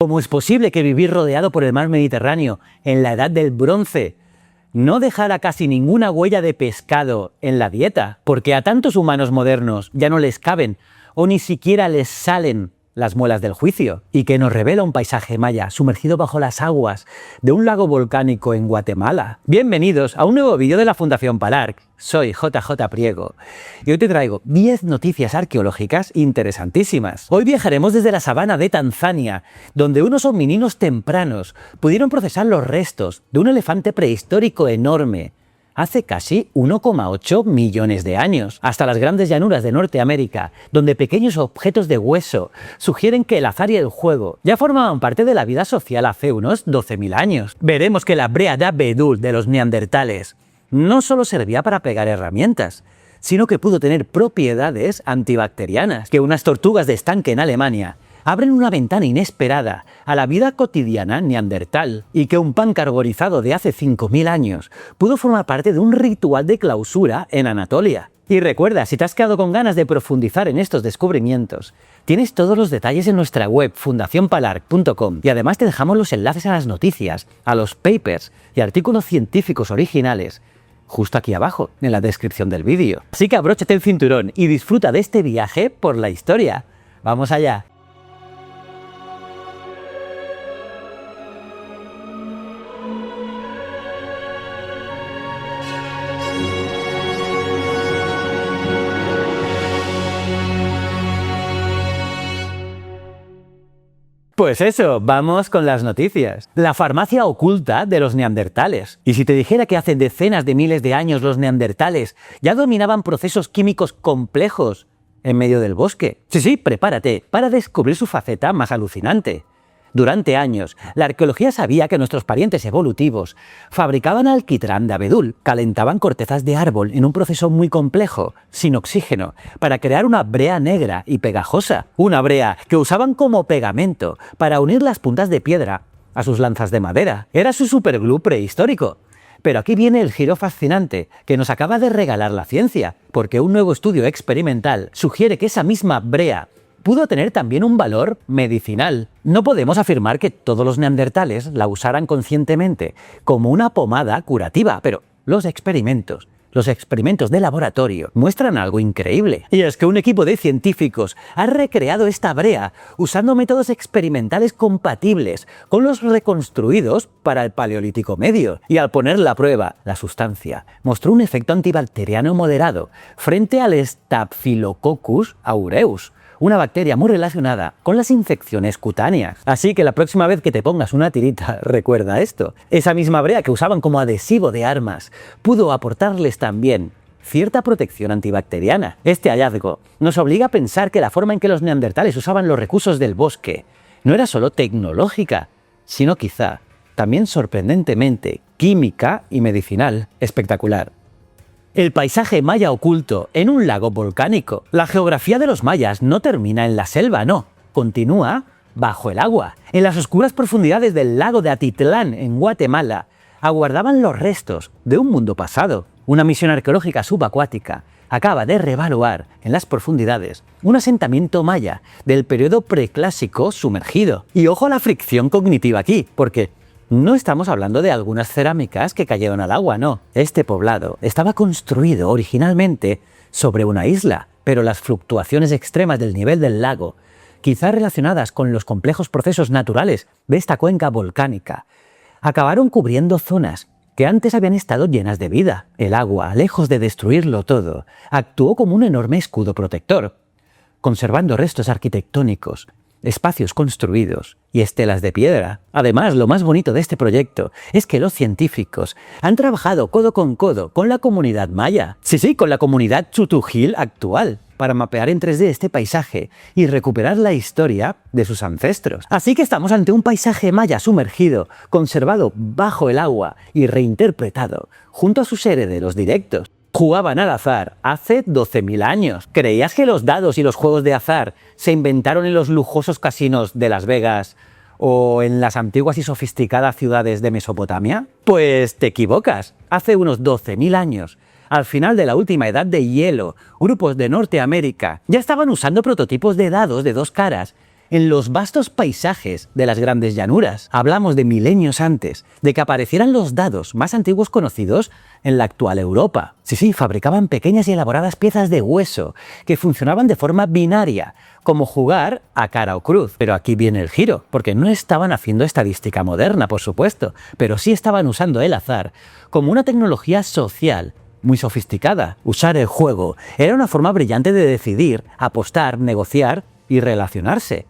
¿Cómo es posible que vivir rodeado por el mar Mediterráneo en la edad del bronce no dejara casi ninguna huella de pescado en la dieta? Porque a tantos humanos modernos ya no les caben o ni siquiera les salen las muelas del juicio, y que nos revela un paisaje maya sumergido bajo las aguas de un lago volcánico en Guatemala. Bienvenidos a un nuevo vídeo de la Fundación Palarc. Soy JJ Priego y hoy te traigo 10 noticias arqueológicas interesantísimas. Hoy viajaremos desde la sabana de Tanzania, donde unos homininos tempranos pudieron procesar los restos de un elefante prehistórico enorme hace casi 1,8 millones de años, hasta las grandes llanuras de Norteamérica, donde pequeños objetos de hueso sugieren que el azar y el juego ya formaban parte de la vida social hace unos 12.000 años. Veremos que la brea de abedul de los neandertales no solo servía para pegar herramientas, sino que pudo tener propiedades antibacterianas, que unas tortugas de estanque en Alemania abren una ventana inesperada a la vida cotidiana neandertal, y que un pan carborizado de hace 5.000 años pudo formar parte de un ritual de clausura en Anatolia. Y recuerda, si te has quedado con ganas de profundizar en estos descubrimientos, tienes todos los detalles en nuestra web fundacionpalarc.com, y además te dejamos los enlaces a las noticias, a los papers y artículos científicos originales justo aquí abajo, en la descripción del vídeo. Así que abróchate el cinturón y disfruta de este viaje por la historia. ¡Vamos allá! Pues eso, vamos con las noticias. La farmacia oculta de los neandertales. Y si te dijera que hace decenas de miles de años los neandertales ya dominaban procesos químicos complejos en medio del bosque. Sí, prepárate para descubrir su faceta más alucinante. Durante años, la arqueología sabía que nuestros parientes evolutivos fabricaban alquitrán de abedul, calentaban cortezas de árbol en un proceso muy complejo, sin oxígeno, para crear una brea negra y pegajosa. Una brea que usaban como pegamento para unir las puntas de piedra a sus lanzas de madera. Era su superglue prehistórico. Pero aquí viene el giro fascinante que nos acaba de regalar la ciencia, porque un nuevo estudio experimental sugiere que esa misma brea pudo tener también un valor medicinal. No podemos afirmar que todos los neandertales la usaran conscientemente como una pomada curativa, pero los experimentos de laboratorio muestran algo increíble. Y es que un equipo de científicos ha recreado esta brea usando métodos experimentales compatibles con los reconstruidos para el Paleolítico Medio. Y al ponerla a prueba, la sustancia mostró un efecto antibacteriano moderado frente al Staphylococcus aureus, una bacteria muy relacionada con las infecciones cutáneas. Así que la próxima vez que te pongas una tirita, recuerda esto. Esa misma brea que usaban como adhesivo de armas pudo aportarles también cierta protección antibacteriana. Este hallazgo nos obliga a pensar que la forma en que los neandertales usaban los recursos del bosque no era solo tecnológica, sino quizá también sorprendentemente química y medicinal. Espectacular. El paisaje maya oculto en un lago volcánico. La geografía de los mayas no termina en la selva, no. Continúa bajo el agua. En las oscuras profundidades del lago de Atitlán, en Guatemala, aguardaban los restos de un mundo pasado. Una misión arqueológica subacuática acaba de revaluar en las profundidades un asentamiento maya del periodo preclásico sumergido. Y ojo a la fricción cognitiva aquí, porque no estamos hablando de algunas cerámicas que cayeron al agua, no. Este poblado estaba construido originalmente sobre una isla, pero las fluctuaciones extremas del nivel del lago, quizás relacionadas con los complejos procesos naturales de esta cuenca volcánica, acabaron cubriendo zonas que antes habían estado llenas de vida. El agua, lejos de destruirlo todo, actuó como un enorme escudo protector, conservando restos arquitectónicos, espacios construidos y estelas de piedra. Además, lo más bonito de este proyecto es que los científicos han trabajado codo con la comunidad maya. Sí, con la comunidad Chutujil actual, para mapear en 3D este paisaje y recuperar la historia de sus ancestros. Así que estamos ante un paisaje maya sumergido, conservado bajo el agua y reinterpretado junto a sus herederos directos. Jugaban al azar hace 12.000 años. ¿Creías que los dados y los juegos de azar se inventaron en los lujosos casinos de Las Vegas o en las antiguas y sofisticadas ciudades de Mesopotamia? Pues te equivocas. Hace unos 12.000 años, al final de la última edad de hielo, grupos de Norteamérica ya estaban usando prototipos de dados de dos caras en los vastos paisajes de las grandes llanuras. Hablamos de milenios antes de que aparecieran los dados más antiguos conocidos en la actual Europa. Sí, fabricaban pequeñas y elaboradas piezas de hueso que funcionaban de forma binaria, como jugar a cara o cruz. Pero aquí viene el giro, porque no estaban haciendo estadística moderna, por supuesto, pero sí estaban usando el azar como una tecnología social muy sofisticada. Usar el juego era una forma brillante de decidir, apostar, negociar y relacionarse.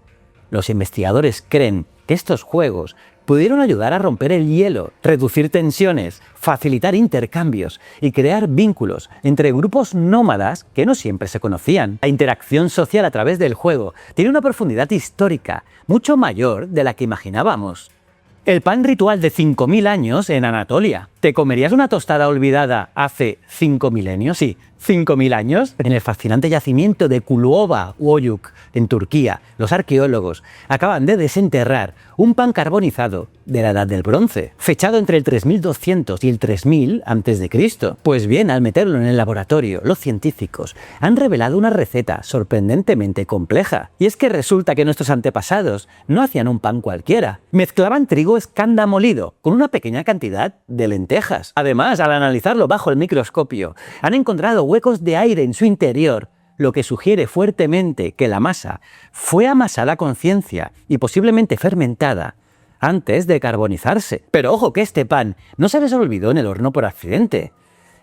Los investigadores creen que estos juegos pudieron ayudar a romper el hielo, reducir tensiones, facilitar intercambios y crear vínculos entre grupos nómadas que no siempre se conocían. La interacción social a través del juego tiene una profundidad histórica mucho mayor de la que imaginábamos. El pan ritual de 5000 años en Anatolia. ¿Te comerías una tostada olvidada hace 5 milenios? Sí, 5000 años. En el fascinante yacimiento de Kuluoba Oyuk, en Turquía, los arqueólogos acaban de desenterrar un pan carbonizado de la Edad del Bronce, fechado entre el 3200 y el 3000 a.C. Pues bien, al meterlo en el laboratorio, los científicos han revelado una receta sorprendentemente compleja. Y es que resulta que nuestros antepasados no hacían un pan cualquiera. Mezclaban trigo escanda molido con una pequeña cantidad de lentejas. Además, al analizarlo bajo el microscopio, han encontrado huecos de aire en su interior, lo que sugiere fuertemente que la masa fue amasada con ciencia y posiblemente fermentada antes de carbonizarse. Pero ojo que este pan no se resolvió en el horno por accidente.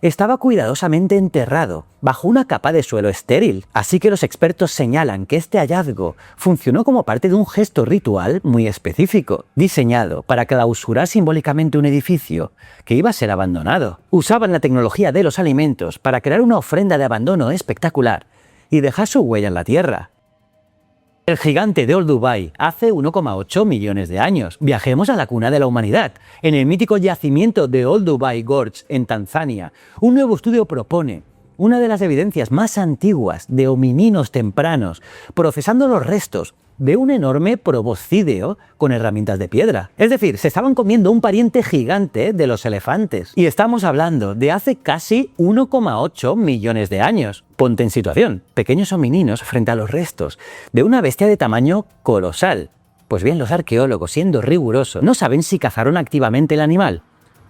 Estaba cuidadosamente enterrado bajo una capa de suelo estéril, así que los expertos señalan que este hallazgo funcionó como parte de un gesto ritual muy específico, diseñado para clausurar simbólicamente un edificio que iba a ser abandonado. Usaban la tecnología de los alimentos para crear una ofrenda de abandono espectacular y dejar su huella en la tierra. El gigante de Old Dubai hace 1,8 millones de años. Viajemos a la cuna de la humanidad. En el mítico yacimiento de Old Dubai Gorge, en Tanzania, un nuevo estudio propone una de las evidencias más antiguas de homininos tempranos, procesando los restos de un enorme proboscideo con herramientas de piedra. Es decir, se estaban comiendo un pariente gigante de los elefantes. Y estamos hablando de hace casi 1,8 millones de años. Ponte en situación, pequeños homininos frente a los restos de una bestia de tamaño colosal. Pues bien, los arqueólogos, siendo rigurosos, no saben si cazaron activamente el animal,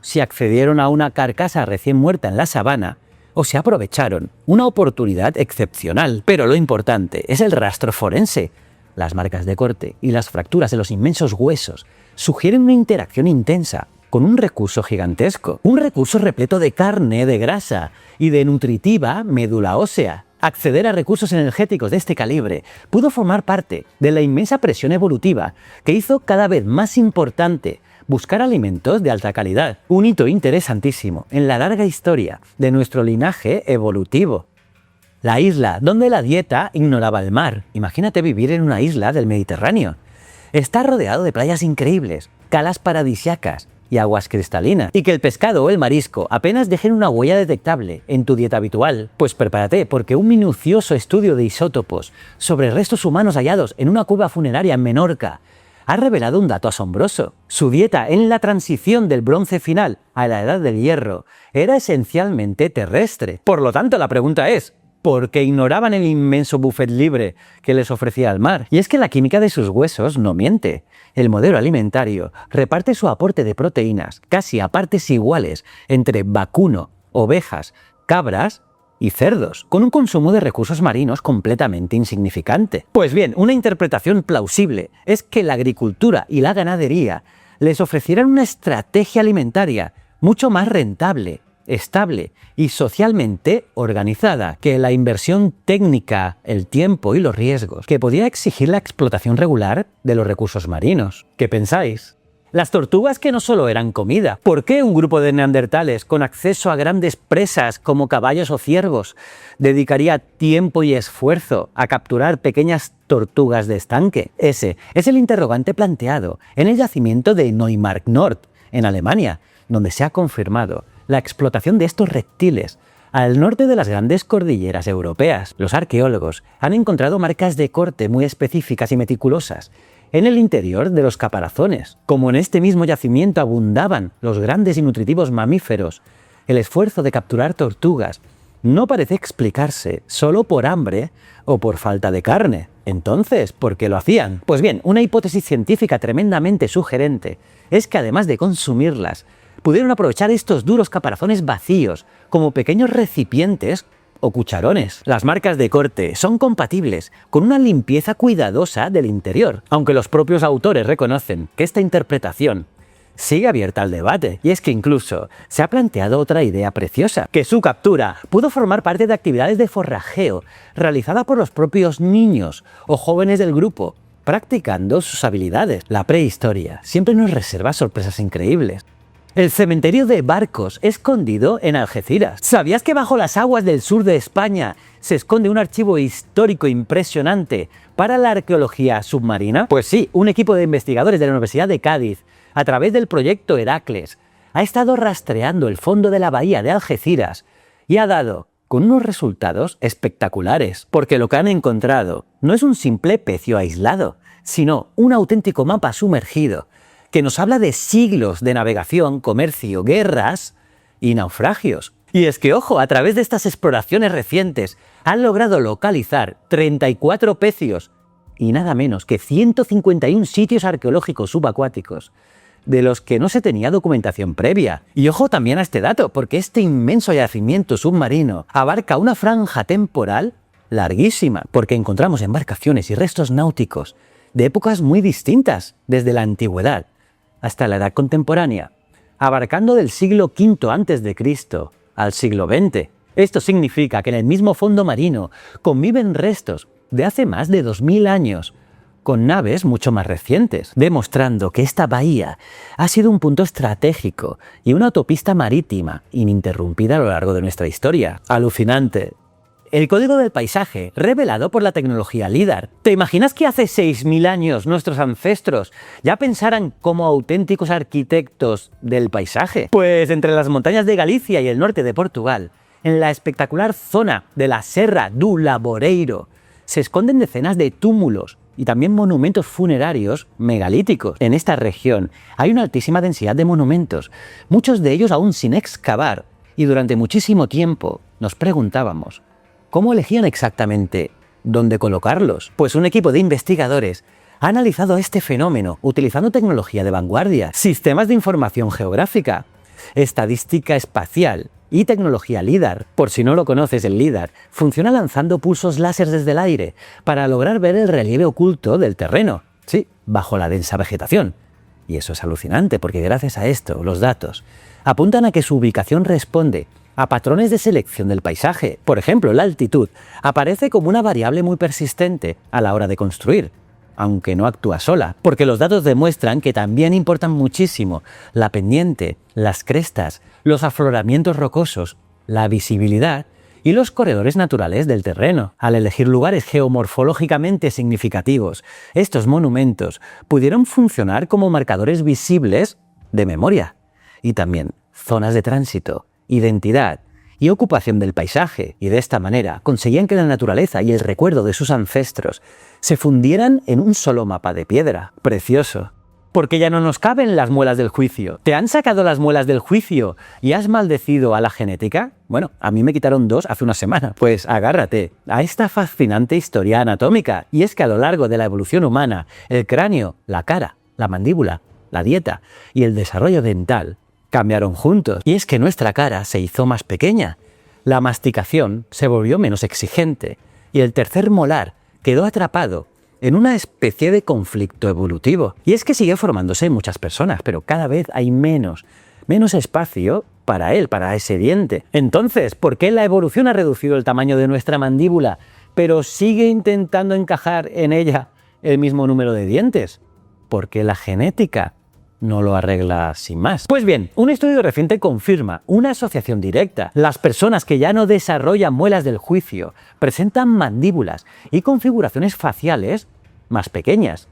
si accedieron a una carcasa recién muerta en la sabana, o se aprovecharon una oportunidad excepcional. Pero lo importante es el rastro forense. Las marcas de corte y las fracturas de los inmensos huesos sugieren una interacción intensa con un recurso gigantesco, un recurso repleto de carne, de grasa y de nutritiva médula ósea. Acceder a recursos energéticos de este calibre pudo formar parte de la inmensa presión evolutiva que hizo cada vez más importante buscar alimentos de alta calidad. Un hito interesantísimo en la larga historia de nuestro linaje evolutivo. La isla donde la dieta ignoraba el mar. Imagínate vivir en una isla del Mediterráneo. Está rodeado de playas increíbles, calas paradisíacas y aguas cristalinas. Y que el pescado o el marisco apenas dejen una huella detectable en tu dieta habitual. Pues prepárate, porque un minucioso estudio de isótopos sobre restos humanos hallados en una cueva funeraria en Menorca ha revelado un dato asombroso. Su dieta en la transición del bronce final a la edad del hierro era esencialmente terrestre. Por lo tanto, la pregunta es, ¿por qué ignoraban el inmenso buffet libre que les ofrecía el mar? Y es que la química de sus huesos no miente. El modelo alimentario reparte su aporte de proteínas casi a partes iguales entre vacuno, ovejas, cabras y cerdos, con un consumo de recursos marinos completamente insignificante. Pues bien, una interpretación plausible es que la agricultura y la ganadería les ofrecieran una estrategia alimentaria mucho más rentable, estable y socialmente organizada que la inversión técnica, el tiempo y los riesgos que podía exigir la explotación regular de los recursos marinos. ¿Qué pensáis? Las tortugas que no solo eran comida. ¿Por qué un grupo de neandertales con acceso a grandes presas como caballos o ciervos dedicaría tiempo y esfuerzo a capturar pequeñas tortugas de estanque? Ese es el interrogante planteado en el yacimiento de Neumarkt Nord, en Alemania, donde se ha confirmado la explotación de estos reptiles al norte de las grandes cordilleras europeas. Los arqueólogos han encontrado marcas de corte muy específicas y meticulosas en el interior de los caparazones. Como en este mismo yacimiento abundaban los grandes y nutritivos mamíferos, el esfuerzo de capturar tortugas no parece explicarse solo por hambre o por falta de carne. Entonces, ¿por qué lo hacían? Pues bien, una hipótesis científica tremendamente sugerente es que además de consumirlas, pudieron aprovechar estos duros caparazones vacíos como pequeños recipientes o cucharones. Las marcas de corte son compatibles con una limpieza cuidadosa del interior, aunque los propios autores reconocen que esta interpretación sigue abierta al debate, y es que incluso se ha planteado otra idea preciosa, que su captura pudo formar parte de actividades de forrajeo realizadas por los propios niños o jóvenes del grupo, practicando sus habilidades. La prehistoria siempre nos reserva sorpresas increíbles. El cementerio de barcos escondido en Algeciras. ¿Sabías que bajo las aguas del sur de España se esconde un archivo histórico impresionante para la arqueología submarina? Pues sí, un equipo de investigadores de la Universidad de Cádiz, a través del proyecto Heracles, ha estado rastreando el fondo de la bahía de Algeciras y ha dado con unos resultados espectaculares, porque lo que han encontrado no es un simple pecio aislado, sino un auténtico mapa sumergido que nos habla de siglos de navegación, comercio, guerras y naufragios. Y es que, ojo, a través de estas exploraciones recientes han logrado localizar 34 pecios y nada menos que 151 sitios arqueológicos subacuáticos, de los que no se tenía documentación previa. Y ojo también a este dato, porque este inmenso yacimiento submarino abarca una franja temporal larguísima, porque encontramos embarcaciones y restos náuticos de épocas muy distintas, desde la antigüedad hasta la edad contemporánea, abarcando del siglo V a.C. al siglo XX. Esto significa que en el mismo fondo marino conviven restos de hace más de 2000 años, con naves mucho más recientes, demostrando que esta bahía ha sido un punto estratégico y una autopista marítima ininterrumpida a lo largo de nuestra historia. Alucinante. El código del paisaje, revelado por la tecnología LIDAR. ¿Te imaginas que hace 6000 años nuestros ancestros ya pensaran como auténticos arquitectos del paisaje? Pues entre las montañas de Galicia y el norte de Portugal, en la espectacular zona de la Serra do Laboreiro, se esconden decenas de túmulos y también monumentos funerarios megalíticos. En esta región hay una altísima densidad de monumentos, muchos de ellos aún sin excavar, y durante muchísimo tiempo nos preguntábamos, ¿cómo elegían exactamente dónde colocarlos? Pues un equipo de investigadores ha analizado este fenómeno utilizando tecnología de vanguardia, sistemas de información geográfica, estadística espacial y tecnología LIDAR. Por si no lo conoces, el LIDAR funciona lanzando pulsos láser desde el aire para lograr ver el relieve oculto del terreno, sí, bajo la densa vegetación. Y eso es alucinante, porque gracias a esto los datos apuntan a que su ubicación responde a patrones de selección del paisaje. Por ejemplo, la altitud aparece como una variable muy persistente a la hora de construir, aunque no actúa sola, porque los datos demuestran que también importan muchísimo la pendiente, las crestas, los afloramientos rocosos, la visibilidad y los corredores naturales del terreno. Al elegir lugares geomorfológicamente significativos, estos monumentos pudieron funcionar como marcadores visibles de memoria y también zonas de tránsito, identidad y ocupación del paisaje, y de esta manera conseguían que la naturaleza y el recuerdo de sus ancestros se fundieran en un solo mapa de piedra. Precioso. Porque ya no nos caben las muelas del juicio. ¿Te han sacado las muelas del juicio y has maldecido a la genética? Bueno, a mí me quitaron 2 hace una semana. Pues agárrate a esta fascinante historia anatómica. Y es que a lo largo de la evolución humana, el cráneo, la cara, la mandíbula, la dieta y el desarrollo dental cambiaron juntos. Y es que nuestra cara se hizo más pequeña, la masticación se volvió menos exigente y el tercer molar quedó atrapado en una especie de conflicto evolutivo. Y es que sigue formándose en muchas personas, pero cada vez hay menos espacio para él, para ese diente. Entonces, ¿por qué la evolución ha reducido el tamaño de nuestra mandíbula, pero sigue intentando encajar en ella el mismo número de dientes? Porque la genética no lo arregla sin más. Pues bien, un estudio reciente confirma una asociación directa. Las personas que ya no desarrollan muelas del juicio presentan mandíbulas y configuraciones faciales más pequeñas.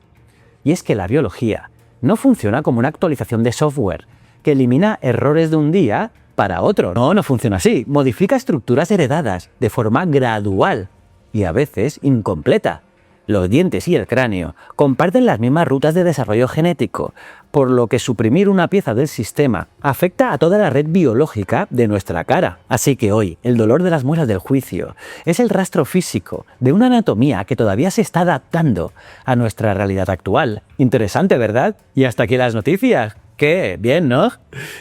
Y es que la biología no funciona como una actualización de software que elimina errores de un día para otro. No funciona así. Modifica estructuras heredadas de forma gradual y a veces incompleta. Los dientes y el cráneo comparten las mismas rutas de desarrollo genético, por lo que suprimir una pieza del sistema afecta a toda la red biológica de nuestra cara. Así que hoy, el dolor de las muelas del juicio es el rastro físico de una anatomía que todavía se está adaptando a nuestra realidad actual. Interesante, ¿verdad? Y hasta aquí las noticias. ¡Qué bien!, ¿no?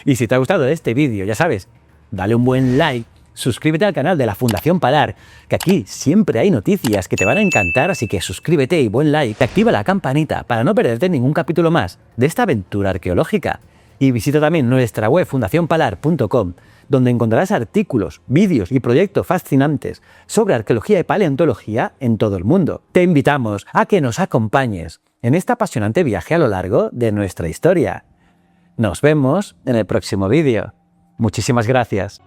Y si te ha gustado este vídeo, ya sabes, dale un buen like, suscríbete al canal de la Fundación Palar, que aquí siempre hay noticias que te van a encantar, así que suscríbete y buen like, activa la campanita para no perderte ningún capítulo más de esta aventura arqueológica. Y visita también nuestra web fundacionpalar.com, donde encontrarás artículos, vídeos y proyectos fascinantes sobre arqueología y paleontología en todo el mundo. Te invitamos a que nos acompañes en este apasionante viaje a lo largo de nuestra historia. Nos vemos en el próximo vídeo. Muchísimas gracias.